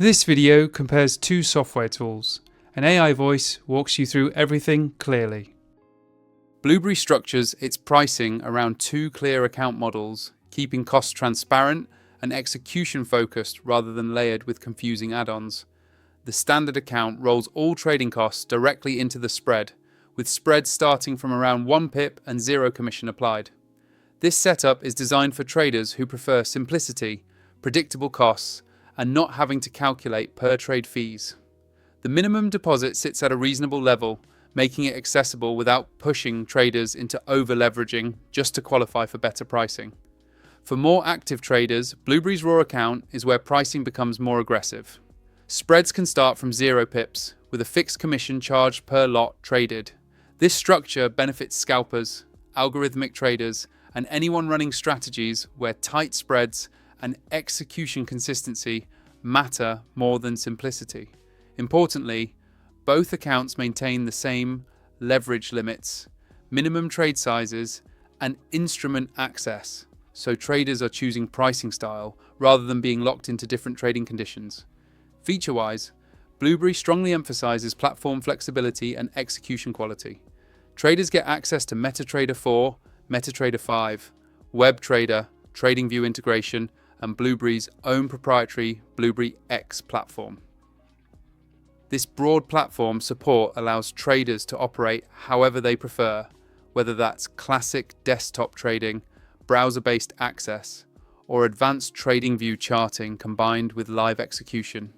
This video compares two software tools. An AI voice walks you through everything clearly. Blueberry structures its pricing around two clear account models, keeping costs transparent and execution focused rather than layered with confusing add-ons. The standard account rolls all trading costs directly into the spread, with spreads starting from around 1 pip and 0 commission applied. This setup is designed for traders who prefer simplicity, predictable costs, and not having to calculate per trade fees. The minimum deposit sits at a reasonable level, making it accessible without pushing traders into over-leveraging just to qualify for better pricing. For more active traders, Blueberry's Raw account is where pricing becomes more aggressive. Spreads can start from 0 pips, with a fixed commission charged per lot traded. This structure benefits scalpers, algorithmic traders, and anyone running strategies where tight spreads and execution consistency matter more than simplicity. Importantly, both accounts maintain the same leverage limits, minimum trade sizes, and instrument access, so traders are choosing pricing style rather than being locked into different trading conditions. Feature-wise, Blueberry strongly emphasizes platform flexibility and execution quality. Traders get access to MetaTrader 4, MetaTrader 5, WebTrader, TradingView integration, and Blueberry's own proprietary Blueberry X platform. This broad platform support allows traders to operate however they prefer, whether that's classic desktop trading, browser-based access, or advanced TradingView charting combined with live execution.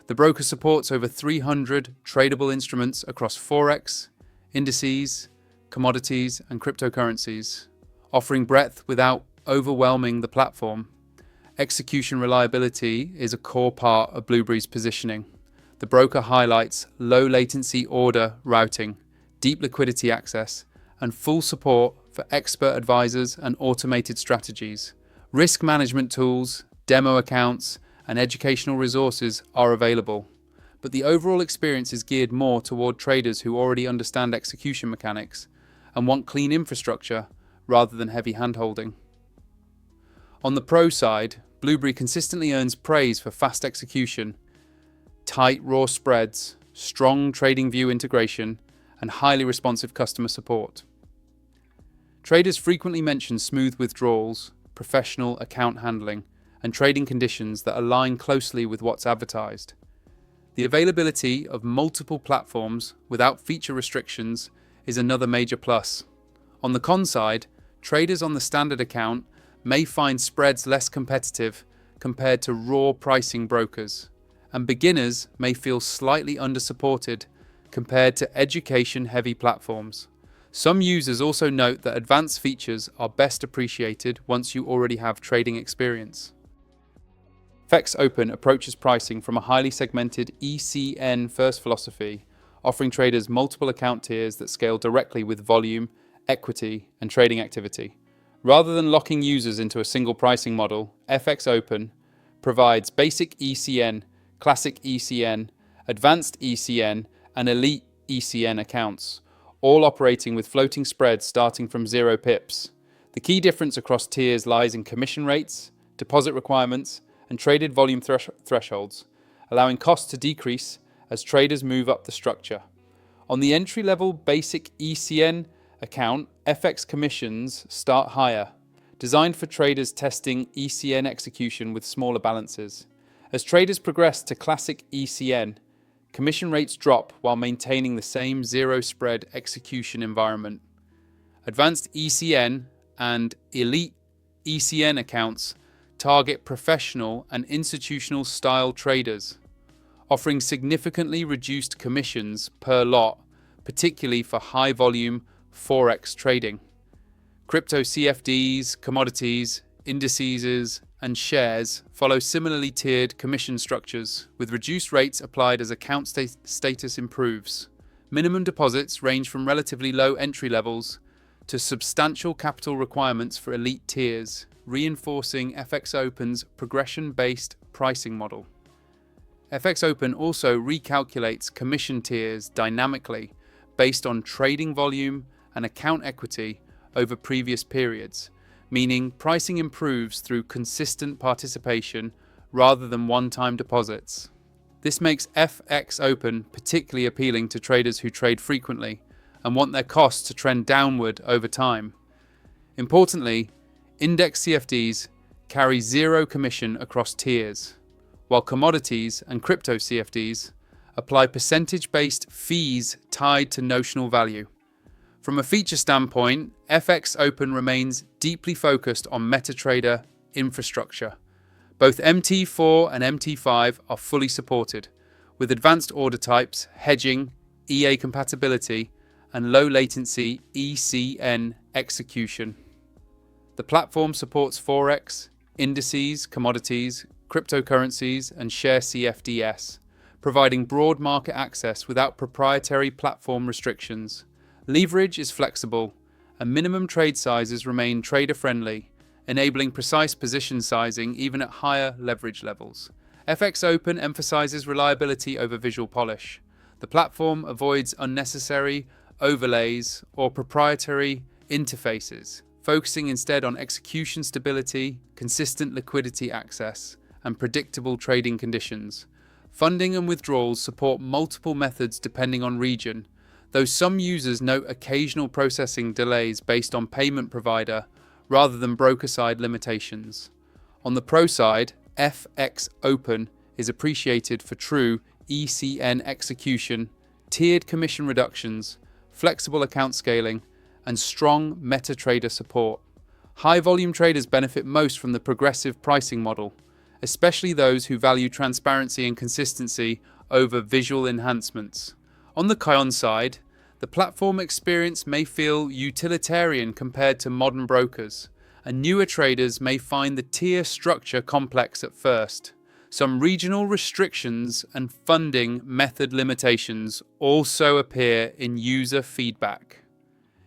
The broker supports over 300 tradable instruments across Forex, indices, commodities, and cryptocurrencies, offering breadth without overwhelming the platform. Execution reliability is a core part of Blueberry's positioning. The broker highlights low latency order routing, deep liquidity access, and full support for expert advisors and automated strategies. Risk management tools, demo accounts, and educational resources are available, but the overall experience is geared more toward traders who already understand execution mechanics and want clean infrastructure rather than heavy handholding. On the pro side, Blueberry consistently earns praise for fast execution, tight raw spreads, strong TradingView integration, and highly responsive customer support. Traders frequently mention smooth withdrawals, professional account handling, and trading conditions that align closely with what's advertised. The availability of multiple platforms without feature restrictions is another major plus. On the con side, traders on the standard account may find spreads less competitive compared to raw pricing brokers, and beginners may feel slightly under-supported compared to education-heavy platforms. Some users also note that advanced features are best appreciated once you already have trading experience. FXOpen approaches pricing from a highly segmented ECN-first philosophy, offering traders multiple account tiers that scale directly with volume, equity, and trading activity. Rather than locking users into a single pricing model, FXOpen provides basic ECN, classic ECN, advanced ECN, and elite ECN accounts, all operating with floating spreads starting from 0 pips. The key difference across tiers lies in commission rates, deposit requirements, and traded volume thresholds, allowing costs to decrease as traders move up the structure. On the entry-level basic ECN account, FX commissions start higher, designed for traders testing ECN execution with smaller balances. As traders progress to classic ECN, commission rates drop while maintaining the same zero spread execution environment. Advanced ECN and elite ECN accounts target professional and institutional style traders, offering significantly reduced commissions per lot, particularly for high volume Forex trading. Crypto CFDs, commodities, indices, and shares follow similarly tiered commission structures, with reduced rates applied as account status improves. Minimum deposits range from relatively low entry levels to substantial capital requirements for elite tiers, reinforcing FXOpen's progression-based pricing model. FXOpen also recalculates commission tiers dynamically based on trading volume and account equity over previous periods, meaning pricing improves through consistent participation rather than one-time deposits. This makes FXOpen particularly appealing to traders who trade frequently and want their costs to trend downward over time. Importantly, index CFDs carry zero commission across tiers, while commodities and crypto CFDs apply percentage-based fees tied to notional value. From a feature standpoint, FXOpen remains deeply focused on MetaTrader infrastructure. Both MT4 and MT5 are fully supported, with advanced order types, hedging, EA compatibility, and low-latency ECN execution. The platform supports Forex, indices, commodities, cryptocurrencies, and share CFDs, providing broad market access without proprietary platform restrictions. Leverage is flexible, and minimum trade sizes remain trader-friendly, enabling precise position sizing even at higher leverage levels. FXOpen emphasizes reliability over visual polish. The platform avoids unnecessary overlays or proprietary interfaces, focusing instead on execution stability, consistent liquidity access, and predictable trading conditions. Funding and withdrawals support multiple methods depending on region, though some users note occasional processing delays based on payment provider rather than broker-side limitations. On the pro side, FXOpen is appreciated for true ECN execution, tiered commission reductions, flexible account scaling, and strong MetaTrader support. High-volume traders benefit most from the progressive pricing model, especially those who value transparency and consistency over visual enhancements. On the Kion side, the platform experience may feel utilitarian compared to modern brokers, and newer traders may find the tier structure complex at first. Some regional restrictions and funding method limitations also appear in user feedback.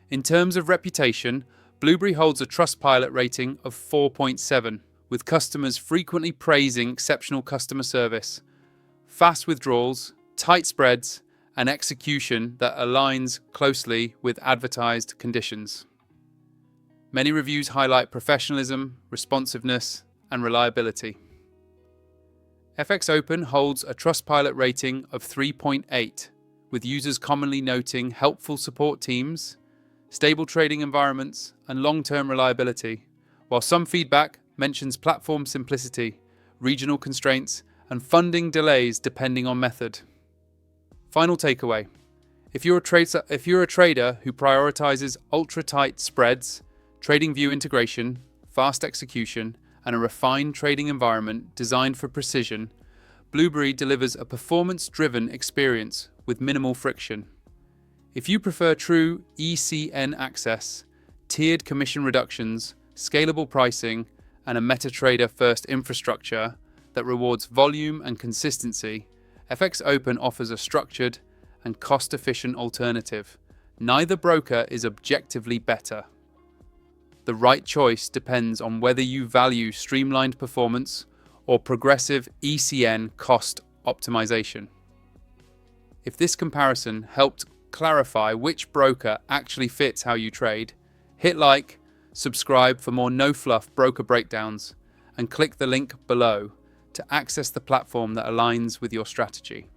In terms of reputation, Blueberry holds a Trustpilot rating of 4.7, with customers frequently praising exceptional customer service, fast withdrawals, tight spreads, and execution that aligns closely with advertised conditions. Many reviews highlight professionalism, responsiveness, and reliability. FXOpen holds a Trustpilot rating of 3.8, with users commonly noting helpful support teams, stable trading environments, and long-term reliability, while some feedback mentions platform simplicity, regional constraints, and funding delays depending on method. Final takeaway: if you're a trader who prioritizes ultra-tight spreads, TradingView integration, fast execution, and a refined trading environment designed for precision, Blueberry delivers a performance-driven experience with minimal friction. If you prefer true ECN access, tiered commission reductions, scalable pricing, and a MetaTrader-first infrastructure that rewards volume and consistency, FXOpen offers a structured and cost-efficient alternative. Neither broker is objectively better. The right choice depends on whether you value streamlined performance or progressive ECN cost optimization. If this comparison helped clarify which broker actually fits how you trade, hit like, subscribe for more no-fluff broker breakdowns, and click the link below to access the platform that aligns with your strategy.